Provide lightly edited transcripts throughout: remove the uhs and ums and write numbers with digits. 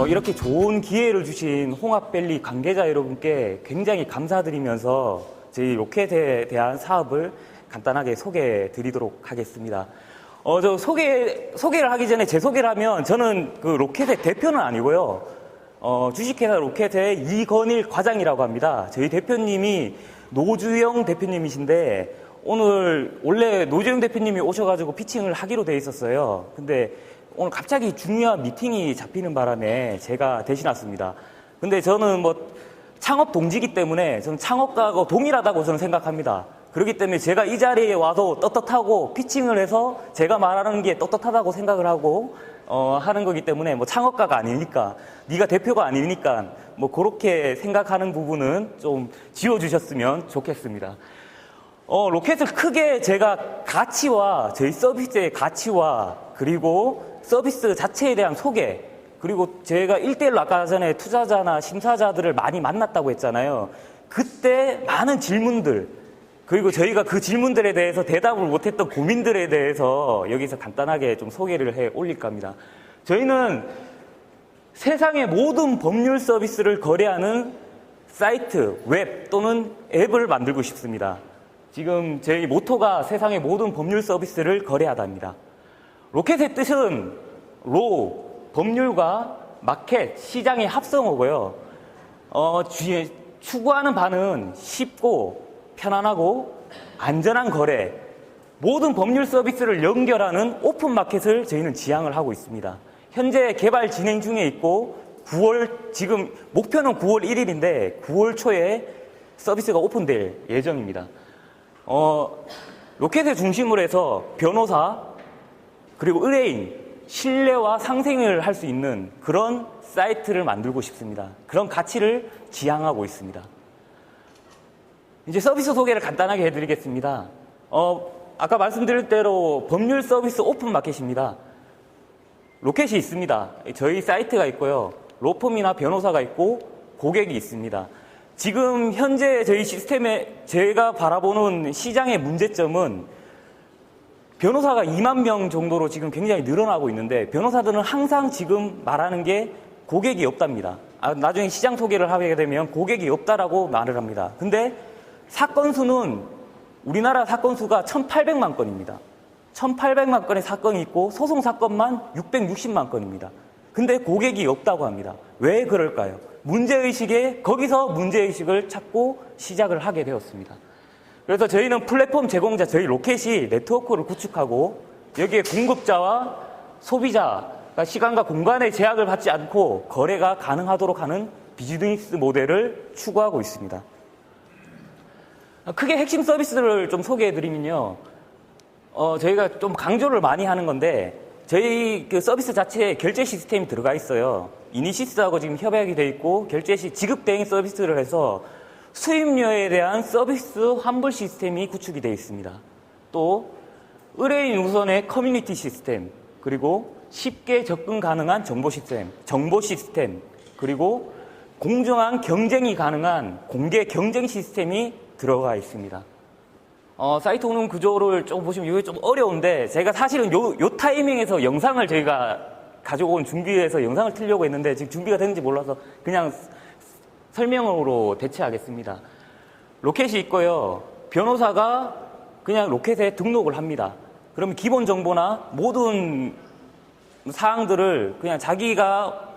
이렇게 좋은 기회를 주신 홍합밸리 관계자 여러분께 굉장히 감사드리면서 저희 로켓에 대한 사업을 간단하게 소개해 드리도록 하겠습니다. 소개를 하기 전에 제 소개를 하면 저는 그 로켓의 대표는 아니고요. 주식회사 로켓의 이건일 과장이라고 합니다. 저희 대표님이 노주영 대표님이신데 원래 노주영 대표님이 오셔가지고 피칭을 하기로 돼 있었어요. 근데 오늘 갑자기 중요한 미팅이 잡히는 바람에 제가 대신 왔습니다. 근데 저는 창업 동지이기 때문에 저는 창업가하고 동일하다고 저는 생각합니다. 그렇기 때문에 제가 이 자리에 와서 떳떳하고 피칭을 해서 제가 말하는 게 떳떳하다고 생각을 하고 하는 거기 때문에 창업가가 아니니까 네가 대표가 아니니까 그렇게 생각하는 부분은 좀 지워주셨으면 좋겠습니다. 로켓을 크게 제가 가치와 저희 서비스의 가치와 그리고 서비스 자체에 대한 소개, 그리고 제가 1대1로 아까 전에 투자자나 심사자들을 많이 만났다고 했잖아요. 그때 많은 질문들, 그리고 저희가 그 질문들에 대해서 대답을 못했던 고민들에 대해서 여기서 간단하게 좀 소개를 해 올릴까 합니다. 저희는 세상의 모든 법률 서비스를 거래하는 사이트, 웹 또는 앱을 만들고 싶습니다. 지금 저희 모토가 세상의 모든 법률 서비스를 거래하다입니다. 로켓의 뜻은 법률과 마켓, 시장의 합성어고요. 추구하는 바는 쉽고 편안하고 안전한 거래, 모든 법률 서비스를 연결하는 오픈 마켓을 저희는 지향을 하고 있습니다. 현재 개발 진행 중에 있고 지금 목표는 9월 1일인데 9월 초에 서비스가 오픈될 예정입니다. 로켓을 중심으로 해서 변호사 그리고 의뢰인, 신뢰와 상생을 할 수 있는 그런 사이트를 만들고 싶습니다. 그런 가치를 지향하고 있습니다. 이제 서비스 소개를 간단하게 해드리겠습니다. 아까 말씀드린 대로 법률 서비스 오픈 마켓입니다. 로켓이 있습니다. 저희 사이트가 있고요. 로펌이나 변호사가 있고 고객이 있습니다. 지금 현재 저희 시스템에 제가 바라보는 시장의 문제점은 변호사가 2만 명 정도로 지금 굉장히 늘어나고 있는데 변호사들은 항상 지금 말하는 게 고객이 없답니다. 나중에 시장 소개를 하게 되면 고객이 없다라고 말을 합니다. 근데 사건 수는 우리나라 사건 수가 1,800만 건입니다. 1,800만 건의 사건이 있고 소송 사건만 660만 건입니다. 근데 고객이 없다고 합니다. 왜 그럴까요? 거기서 문제의식을 찾고 시작을 하게 되었습니다. 그래서 저희는 플랫폼 제공자, 저희 로켓이 네트워크를 구축하고 여기에 공급자와 소비자가 시간과 공간의 제약을 받지 않고 거래가 가능하도록 하는 비즈니스 모델을 추구하고 있습니다. 크게 핵심 서비스를 좀 소개해드리면요. 저희가 좀 강조를 많이 하는 건데 저희 그 서비스 자체에 결제 시스템이 들어가 있어요. 이니시스하고 지금 협약이 돼 있고 결제 시 지급 대행 서비스를 해서 수입료에 대한 서비스 환불 시스템이 구축이 되어 있습니다. 또 의뢰인 우선의 커뮤니티 시스템, 그리고 쉽게 접근 가능한 정보 시스템, 그리고 공정한 경쟁이 가능한 공개 경쟁 시스템이 들어가 있습니다. 사이트 운영 구조를 좀 보시면 이게 좀 어려운데 제가 사실은 요 타이밍에서 영상을 저희가 가지고 준비해서 영상을 틀려고 했는데 지금 준비가 됐는지 몰라서 그냥 설명으로 대체하겠습니다. 로켓이 있고요. 변호사가 그냥 로켓에 등록을 합니다. 그러면 기본 정보나 모든 사항들을 그냥 자기가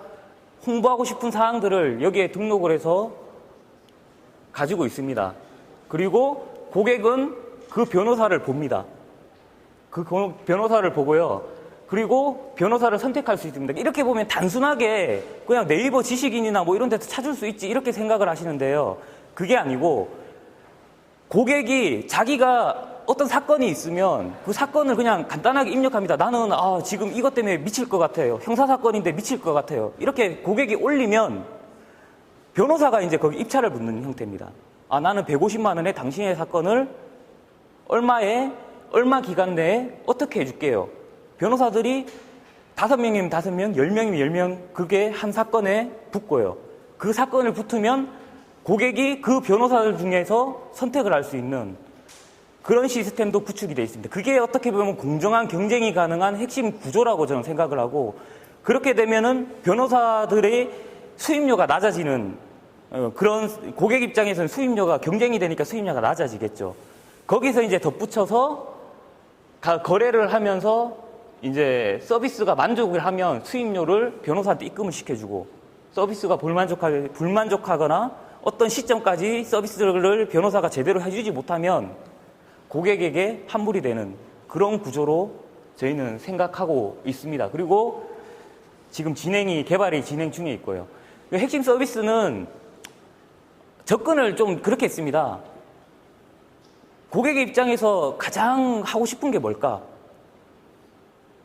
홍보하고 싶은 사항들을 여기에 등록을 해서 가지고 있습니다. 그리고 고객은 그 변호사를 봅니다. 그 변호사를 보고요. 그리고 변호사를 선택할 수 있습니다. 이렇게 보면 단순하게 그냥 네이버 지식인이나 이런 데서 찾을 수 있지 이렇게 생각을 하시는데요. 그게 아니고 고객이 자기가 어떤 사건이 있으면 그 사건을 그냥 간단하게 입력합니다. 나는 지금 이것 때문에 미칠 것 같아요. 형사사건인데 미칠 것 같아요. 이렇게 고객이 올리면 변호사가 이제 거기 입찰을 붙는 형태입니다. 나는 150만 원에 당신의 사건을 얼마 기간 내에 어떻게 해줄게요. 변호사들이 5명이면 5명, 10명이면 10명 그게 한 사건에 붙고요. 그 사건을 붙으면 고객이 그 변호사들 중에서 선택을 할 수 있는 그런 시스템도 구축이 되어 있습니다. 그게 어떻게 보면 공정한 경쟁이 가능한 핵심 구조라고 저는 생각을 하고 그렇게 되면은 변호사들의 수임료가 낮아지는 그런 고객 입장에서는 수임료가 경쟁이 되니까 수임료가 낮아지겠죠. 거기서 이제 덧붙여서 거래를 하면서 이제 서비스가 만족을 하면 수임료를 변호사한테 입금을 시켜주고 서비스가 불만족하거나 어떤 시점까지 서비스를 변호사가 제대로 해주지 못하면 고객에게 환불이 되는 그런 구조로 저희는 생각하고 있습니다. 그리고 지금 개발이 진행 중에 있고요. 핵심 서비스는 접근을 좀 그렇게 했습니다. 고객의 입장에서 가장 하고 싶은 게 뭘까?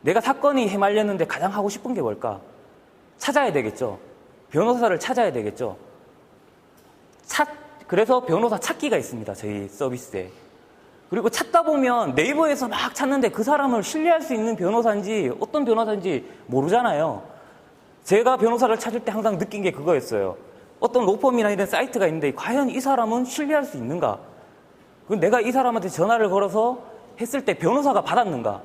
내가 사건이 해말렸는데 가장 하고 싶은 게 뭘까? 찾아야 되겠죠. 변호사를 찾아야 되겠죠. 그래서 변호사 찾기가 있습니다. 저희 서비스에. 그리고 찾다 보면 네이버에서 막 찾는데 그 사람을 신뢰할 수 있는 변호사인지 어떤 변호사인지 모르잖아요. 제가 변호사를 찾을 때 항상 느낀 게 그거였어요. 어떤 로펌이나 이런 사이트가 있는데 과연 이 사람은 신뢰할 수 있는가? 내가 이 사람한테 전화를 걸어서 했을 때 변호사가 받았는가?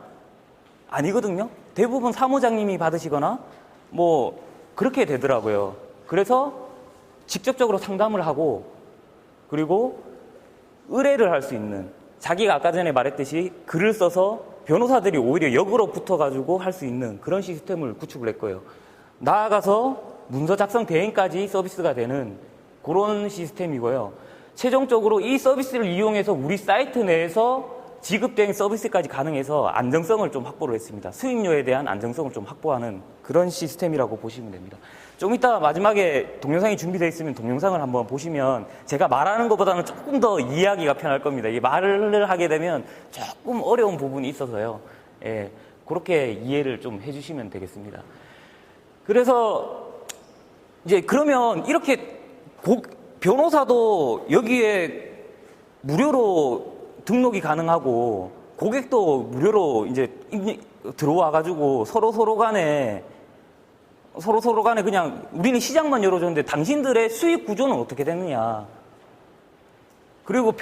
아니거든요. 대부분 사무장님이 받으시거나 뭐 그렇게 되더라고요. 그래서 직접적으로 상담을 하고 그리고 의뢰를 할 수 있는 자기가 아까 전에 말했듯이 글을 써서 변호사들이 오히려 역으로 붙어가지고 할 수 있는 그런 시스템을 구축을 했고요. 나아가서 문서 작성 대행까지 서비스가 되는 그런 시스템이고요. 최종적으로 이 서비스를 이용해서 우리 사이트 내에서 지급대행 서비스까지 가능해서 안정성을 좀 확보를 했습니다. 수익료에 대한 안정성을 좀 확보하는 그런 시스템이라고 보시면 됩니다. 좀 이따 마지막에 동영상이 준비되어 있으면 동영상을 한번 보시면 제가 말하는 것보다는 조금 더 이해하기가 편할 겁니다. 이 말을 하게 되면 조금 어려운 부분이 있어서요. 예, 그렇게 이해를 좀 해주시면 되겠습니다. 그래서 이제 그러면 이렇게 변호사도 여기에 무료로 등록이 가능하고 고객도 무료로 이제 들어와가지고 서로 간에 그냥 우리는 시장만 열어줬는데 당신들의 수익 구조는 어떻게 되느냐. 그리고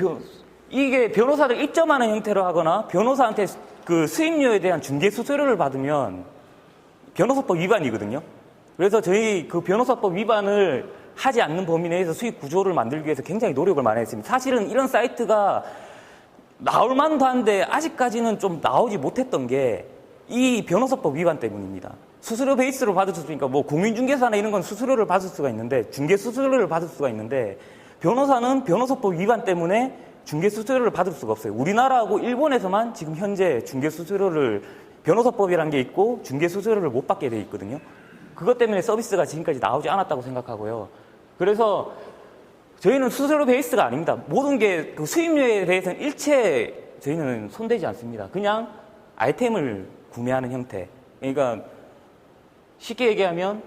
이게 변호사를 입점하는 형태로 하거나 변호사한테 그 수임료에 대한 중개 수수료를 받으면 변호사법 위반이거든요. 그래서 저희 그 변호사법 위반을 하지 않는 범위 내에서 수익 구조를 만들기 위해서 굉장히 노력을 많이 했습니다. 사실은 이런 사이트가 나올 만도 한데 아직까지는 좀 나오지 못했던 게 이 변호사법 위반 때문입니다. 수수료 베이스로 받을 수 있으니까 뭐 공인중개사나 이런 건 수수료를 받을 수가 있는데 중개 수수료를 받을 수가 있는데 변호사는 변호사법 위반 때문에 중개 수수료를 받을 수가 없어요. 우리나라하고 일본에서만 지금 현재 중개 수수료를 변호사법이라는 게 있고 중개 수수료를 못 받게 돼 있거든요. 그것 때문에 서비스가 지금까지 나오지 않았다고 생각하고요. 그래서 저희는 수수료 베이스가 아닙니다. 모든 게 그 수임료에 대해서는 일체 저희는 손대지 않습니다. 그냥 아이템을 구매하는 형태. 그러니까 쉽게 얘기하면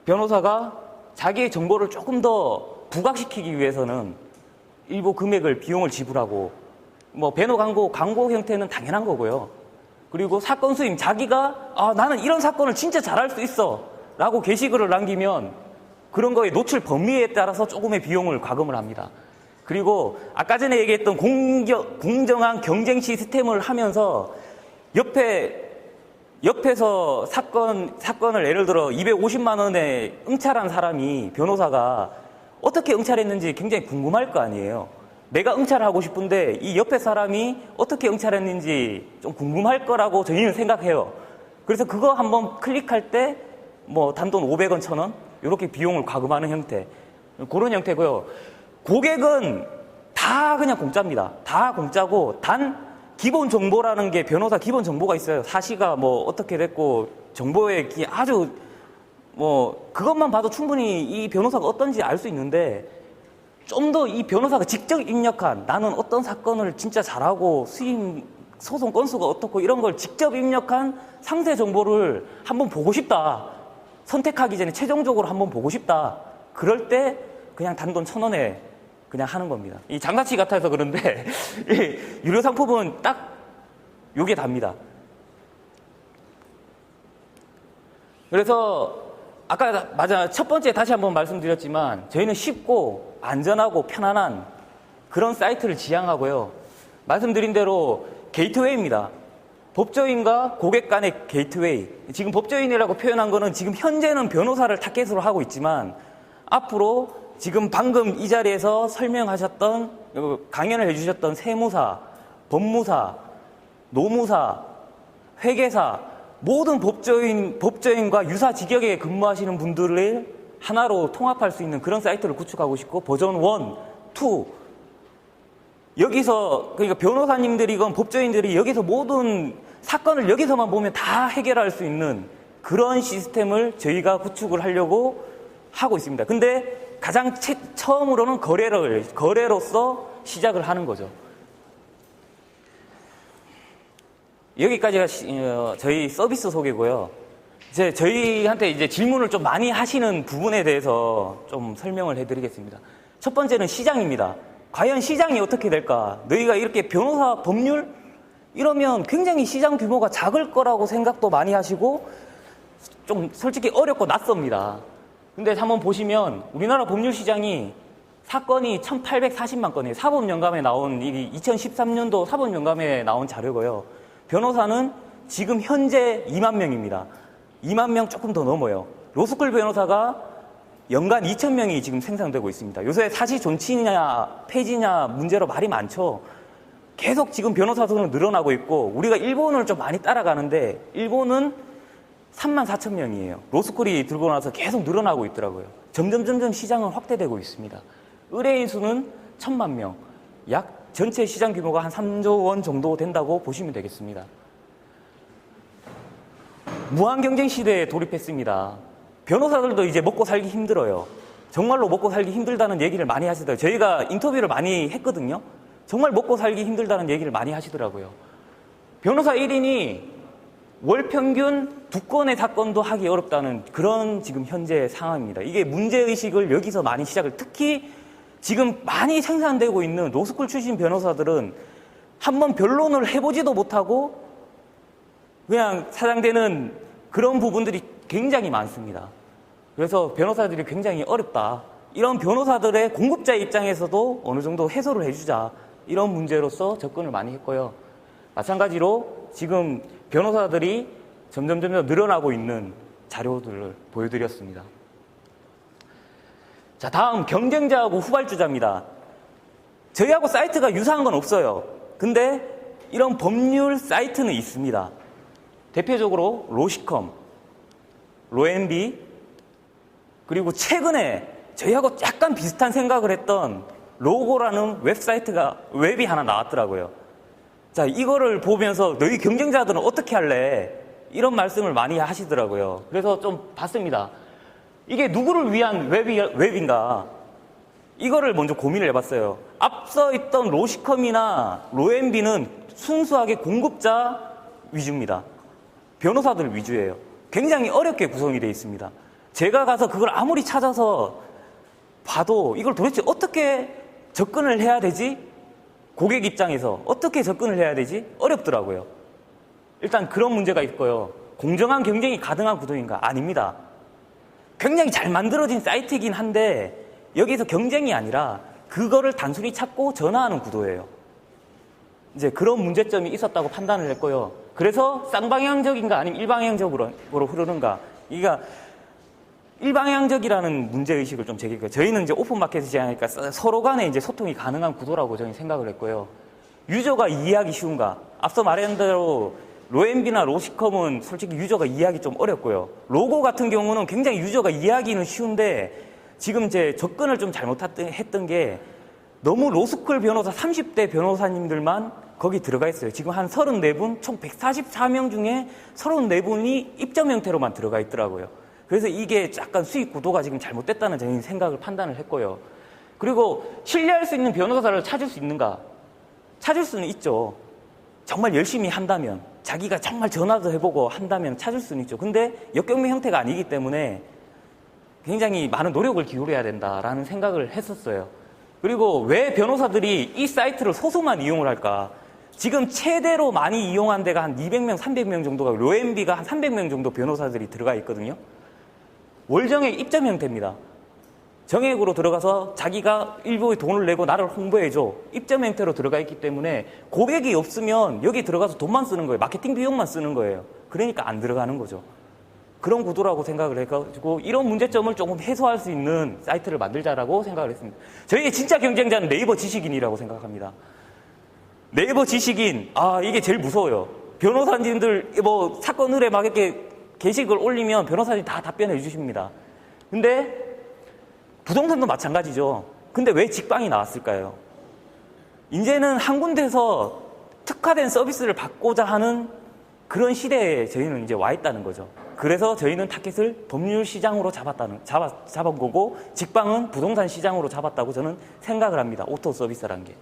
변호사가 자기의 정보를 조금 더 부각시키기 위해서는 일부 금액을 비용을 지불하고 뭐 배너 광고 형태는 당연한 거고요. 그리고 사건 수임 자기가 나는 이런 사건을 진짜 잘할 수 있어 라고 게시글을 남기면 그런 거에 노출 범위에 따라서 조금의 비용을 과금을 합니다. 그리고 아까 전에 얘기했던 공정한 경쟁 시스템을 하면서 옆에서 사건을 예를 들어 250만 원에 응찰한 사람이 변호사가 어떻게 응찰했는지 굉장히 궁금할 거 아니에요. 내가 응찰을 하고 싶은데 이 옆에 사람이 어떻게 응찰했는지 좀 궁금할 거라고 저희는 생각해요. 그래서 그거 한번 클릭할 때 뭐 단돈 500원, 1000원 이렇게 비용을 과금하는 형태. 그런 형태고요. 고객은 다 그냥 공짜입니다. 다 공짜고 단 기본 정보라는 게 변호사 기본 정보가 있어요. 사시가 뭐 어떻게 됐고 정보에 아주 뭐 그것만 봐도 충분히 이 변호사가 어떤지 알 수 있는데 좀 더 이 변호사가 직접 입력한 나는 어떤 사건을 진짜 잘하고 소송 건수가 어떻고 이런 걸 직접 입력한 상세 정보를 한번 보고 싶다. 선택하기 전에 최종적으로 한번 보고 싶다. 그럴 때 그냥 단돈 1000원에 그냥 하는 겁니다. 이 장사치 같아서 그런데 이 유료 상품은 딱 요게 답니다. 그래서 아까 맞아 첫 번째 다시 한번 말씀드렸지만 저희는 쉽고 안전하고 편안한 그런 사이트를 지향하고요. 말씀드린 대로 게이트웨이입니다. 법조인과 고객 간의 게이트웨이. 지금 법조인이라고 표현한 거는 지금 현재는 변호사를 타겟으로 하고 있지만 앞으로 지금 방금 이 자리에서 설명하셨던, 강연을 해주셨던 세무사, 법무사, 노무사, 회계사, 모든 법조인과 유사 직역에 근무하시는 분들을 하나로 통합할 수 있는 그런 사이트를 구축하고 싶고, 버전 1, 2, 여기서, 그러니까 변호사님들이건 법조인들이 여기서 모든 사건을 여기서만 보면 다 해결할 수 있는 그런 시스템을 저희가 구축을 하려고 하고 있습니다. 근데 가장 처음으로는 거래로서 시작을 하는 거죠. 여기까지가 저희 서비스 소개고요. 이제 저희한테 이제 질문을 좀 많이 하시는 부분에 대해서 좀 설명을 해드리겠습니다. 첫 번째는 시장입니다. 과연 시장이 어떻게 될까? 너희가 이렇게 변호사 법률 이러면 굉장히 시장 규모가 작을 거라고 생각도 많이 하시고 좀 솔직히 어렵고 낯섭니다. 근데 한번 보시면 우리나라 법률 시장이 사건이 1840만 건이에요. 사법연감에 나온, 이 2013년도 사법연감에 나온 자료고요. 변호사는 지금 현재 2만 명입니다. 2만 명 조금 더 넘어요. 로스쿨 변호사가 연간 2,000명이 지금 생산되고 있습니다. 요새 사시 존치냐 폐지냐 문제로 말이 많죠. 계속 지금 변호사 수는 늘어나고 있고, 우리가 일본을 좀 많이 따라가는데 일본은 3만 4천 명이에요. 로스쿨이 들고 나서 계속 늘어나고 있더라고요. 점점 시장은 확대되고 있습니다. 의뢰인 수는 1,000만 명, 약 전체 시장 규모가 한 3조 원 정도 된다고 보시면 되겠습니다. 무한 경쟁 시대에 돌입했습니다. 변호사들도 이제 먹고 살기 힘들어요. 정말로 먹고 살기 힘들다는 얘기를 많이 하시더라고요. 저희가 인터뷰를 많이 했거든요. 정말 먹고 살기 힘들다는 얘기를 많이 하시더라고요. 변호사 1인이 월 평균 2건의 사건도 하기 어렵다는 그런 지금 현재 상황입니다. 이게 문제의식을 여기서 많이 시작을, 특히 지금 많이 생산되고 있는 로스쿨 출신 변호사들은 한번 변론을 해보지도 못하고 그냥 사장되는 그런 부분들이 굉장히 많습니다. 그래서 변호사들이 굉장히 어렵다. 이런 변호사들의 공급자 입장에서도 어느 정도 해소를 해주자. 이런 문제로서 접근을 많이 했고요. 마찬가지로 지금 변호사들이 점점 늘어나고 있는 자료들을 보여드렸습니다. 자, 다음 경쟁자하고 후발주자입니다. 저희하고 사이트가 유사한 건 없어요. 근데 이런 법률 사이트는 있습니다. 대표적으로 로시컴, 로앤비, 그리고 최근에 저희하고 약간 비슷한 생각을 했던 로고라는 웹이 하나 나왔더라고요. 자, 이거를 보면서 너희 경쟁자들은 어떻게 할래? 이런 말씀을 많이 하시더라고요. 그래서 좀 봤습니다. 이게 누구를 위한 웹인가? 이거를 먼저 고민을 해봤어요. 앞서 있던 로시컴이나 로앤비는 순수하게 공급자 위주입니다. 변호사들 위주예요. 굉장히 어렵게 구성이 되어 있습니다. 제가 가서 그걸 아무리 찾아서 봐도 이걸 도대체 어떻게 접근을 해야 되지? 고객 입장에서 어떻게 접근을 해야 되지? 어렵더라고요. 일단 그런 문제가 있고요. 공정한 경쟁이 가능한 구도인가? 아닙니다. 굉장히 잘 만들어진 사이트이긴 한데 여기서 경쟁이 아니라 그거를 단순히 찾고 전화하는 구도예요. 이제 그런 문제점이 있었다고 판단을 했고요. 그래서 쌍방향적인가 아니면 일방향적으로 흐르는가? 이가 일방향적이라는 문제의식을 좀 제기했고요. 저희는 이제 오픈마켓을 제안하니까 서로 간에 이제 소통이 가능한 구도라고 저희는 생각을 했고요. 유저가 이해하기 쉬운가? 앞서 말한 대로 로앤비나 로시컴은 솔직히 유저가 이해하기 좀 어렵고요. 로고 같은 경우는 굉장히 유저가 이해하기는 쉬운데 지금 제 접근을 좀 잘못했던 게 너무 로스쿨 변호사 30대 변호사님들만 거기 들어가 있어요. 지금 한 34분, 총 144명 중에 34분이 입점 형태로만 들어가 있더라고요. 그래서 이게 약간 수익 구도가 지금 잘못됐다는 저희 생각을 판단을 했고요. 그리고 신뢰할 수 있는 변호사를 찾을 수 있는가? 찾을 수는 있죠. 정말 열심히 한다면, 자기가 정말 전화도 해보고 한다면 찾을 수는 있죠. 근데 역경매 형태가 아니기 때문에 굉장히 많은 노력을 기울여야 된다라는 생각을 했었어요. 그리고 왜 변호사들이 이 사이트를 소수만 이용을 할까? 지금 최대로 많이 이용한 데가 한 200명, 300명 정도가, 로앤비가 한 300명 정도 변호사들이 들어가 있거든요. 월정액 입점 형태입니다. 정액으로 들어가서 자기가 일부의 돈을 내고 나를 홍보해줘. 입점 형태로 들어가 있기 때문에 고객이 없으면 여기 들어가서 돈만 쓰는 거예요. 마케팅 비용만 쓰는 거예요. 그러니까 안 들어가는 거죠. 그런 구도라고 생각을 해가지고 이런 문제점을 조금 해소할 수 있는 사이트를 만들자라고 생각을 했습니다. 저희의 진짜 경쟁자는 네이버 지식인이라고 생각합니다. 네이버 지식인, 이게 제일 무서워요. 변호사님들 뭐 사건 의뢰 막 이렇게 게시글 올리면 변호사님이 다 답변해 주십니다. 근데 부동산도 마찬가지죠. 근데 왜 직방이 나왔을까요? 이제는 한 군데서 특화된 서비스를 받고자 하는 그런 시대에 저희는 이제 와 있다는 거죠. 그래서 저희는 타겟을 법률 시장으로 잡은 거고, 직방은 부동산 시장으로 잡았다고 저는 생각을 합니다. 오토 서비스라는 게.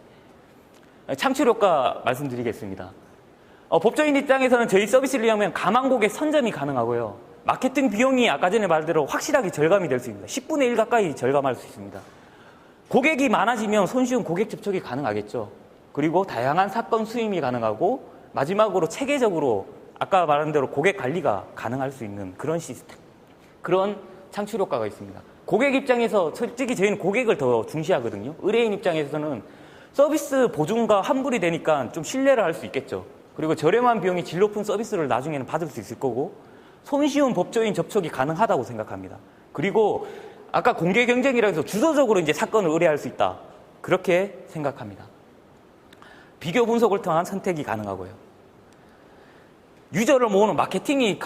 창출 효과 말씀드리겠습니다. 법조인 입장에서는 저희 서비스를 이용하면 가망 고객 선점이 가능하고요. 마케팅 비용이 아까 전에 말대로 확실하게 절감이 될 수 있습니다. 10분의 1 가까이 절감할 수 있습니다. 고객이 많아지면 손쉬운 고객 접촉이 가능하겠죠. 그리고 다양한 사건 수임이 가능하고, 마지막으로 체계적으로 아까 말한 대로 고객 관리가 가능할 수 있는 그런 시스템, 그런 창출 효과가 있습니다. 고객 입장에서 솔직히 저희는 고객을 더 중시하거든요. 의뢰인 입장에서는 서비스 보증과 환불이 되니까 좀 신뢰를 할 수 있겠죠. 그리고 저렴한 비용이 질 높은 서비스를 나중에는 받을 수 있을 거고, 손쉬운 법조인 접촉이 가능하다고 생각합니다. 그리고 아까 공개 경쟁이라 해서 주도적으로 이제 사건을 의뢰할 수 있다. 그렇게 생각합니다. 비교 분석을 통한 선택이 가능하고요. 유저를 모으는 마케팅이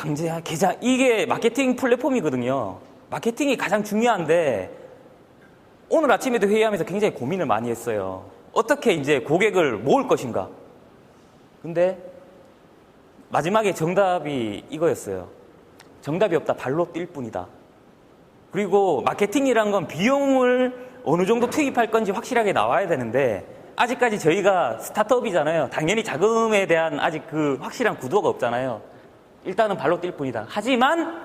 이게 마케팅 플랫폼이거든요. 마케팅이 가장 중요한데, 오늘 아침에도 회의하면서 굉장히 고민을 많이 했어요. 어떻게 이제 고객을 모을 것인가. 근데 마지막에 정답이 이거였어요. 정답이 없다. 발로 뛸 뿐이다. 그리고 마케팅이란 건 비용을 어느 정도 투입할 건지 확실하게 나와야 되는데, 아직까지 저희가 스타트업이잖아요. 당연히 자금에 대한 아직 그 확실한 구도가 없잖아요. 일단은 발로 뛸 뿐이다. 하지만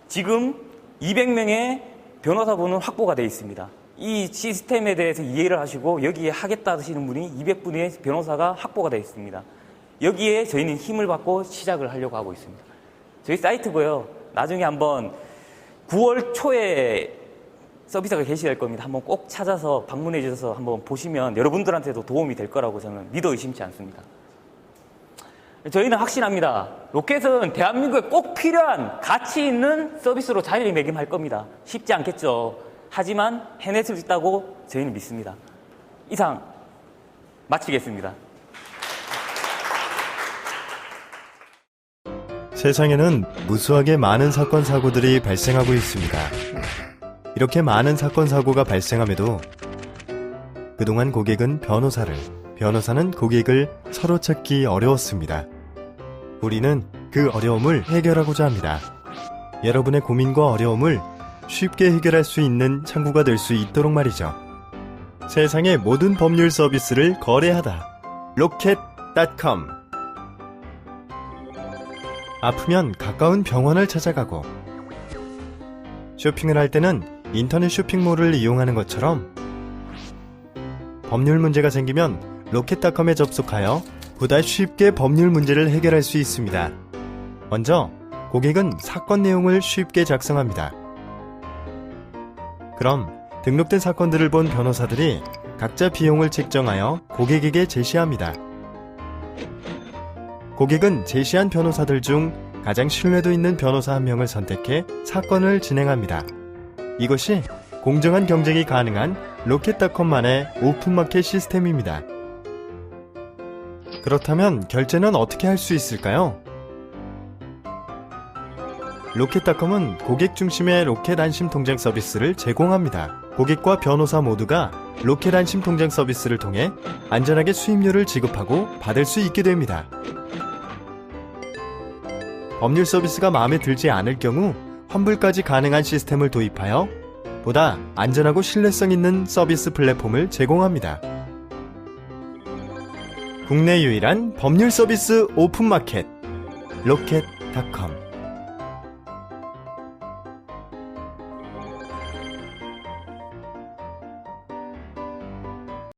지금 200명의 변호사분은 확보가 되어 있습니다. 이 시스템에 대해서 이해를 하시고 여기에 하겠다 하시는 분이 200분의 변호사가 확보가 되어 있습니다. 여기에 저희는 힘을 받고 시작을 하려고 하고 있습니다. 저희 사이트고요. 나중에 한번 9월 초에 서비스가 개시될 겁니다. 한번 꼭 찾아서 방문해 주셔서 한번 보시면 여러분들한테도 도움이 될 거라고 저는 믿어 의심치 않습니다. 저희는 확신합니다. 로켓은 대한민국에 꼭 필요한 가치 있는 서비스로 자리매김할 겁니다. 쉽지 않겠죠. 하지만 해낼 수 있다고 저희는 믿습니다. 이상 마치겠습니다. 세상에는 무수하게 많은 사건 사고들이 발생하고 있습니다. 이렇게 많은 사건 사고가 발생함에도 그동안 고객은 변호사를, 변호사는 고객을 서로 찾기 어려웠습니다. 우리는 그 어려움을 해결하고자 합니다. 여러분의 고민과 어려움을 쉽게 해결할 수 있는 창구가 될 수 있도록 말이죠. 세상의 모든 법률 서비스를 거래하다. 로켓.com. 아프면 가까운 병원을 찾아가고, 쇼핑을 할 때는 인터넷 쇼핑몰을 이용하는 것처럼 법률 문제가 생기면 로켓.com에 접속하여 보다 쉽게 법률 문제를 해결할 수 있습니다. 먼저 고객은 사건 내용을 쉽게 작성합니다. 그럼 등록된 사건들을 본 변호사들이 각자 비용을 책정하여 고객에게 제시합니다. 고객은 제시한 변호사들 중 가장 신뢰도 있는 변호사 한 명을 선택해 사건을 진행합니다. 이것이 공정한 경쟁이 가능한 로켓.com만의 오픈마켓 시스템입니다. 그렇다면 결제는 어떻게 할 수 있을까요? 로켓.com은 고객 중심의 로켓 안심 통장 서비스를 제공합니다. 고객과 변호사 모두가 로켓 안심 통장 서비스를 통해 안전하게 수임료를 지급하고 받을 수 있게 됩니다. 법률 서비스가 마음에 들지 않을 경우 환불까지 가능한 시스템을 도입하여 보다 안전하고 신뢰성 있는 서비스 플랫폼을 제공합니다. 국내 유일한 법률 서비스 오픈마켓 로켓.com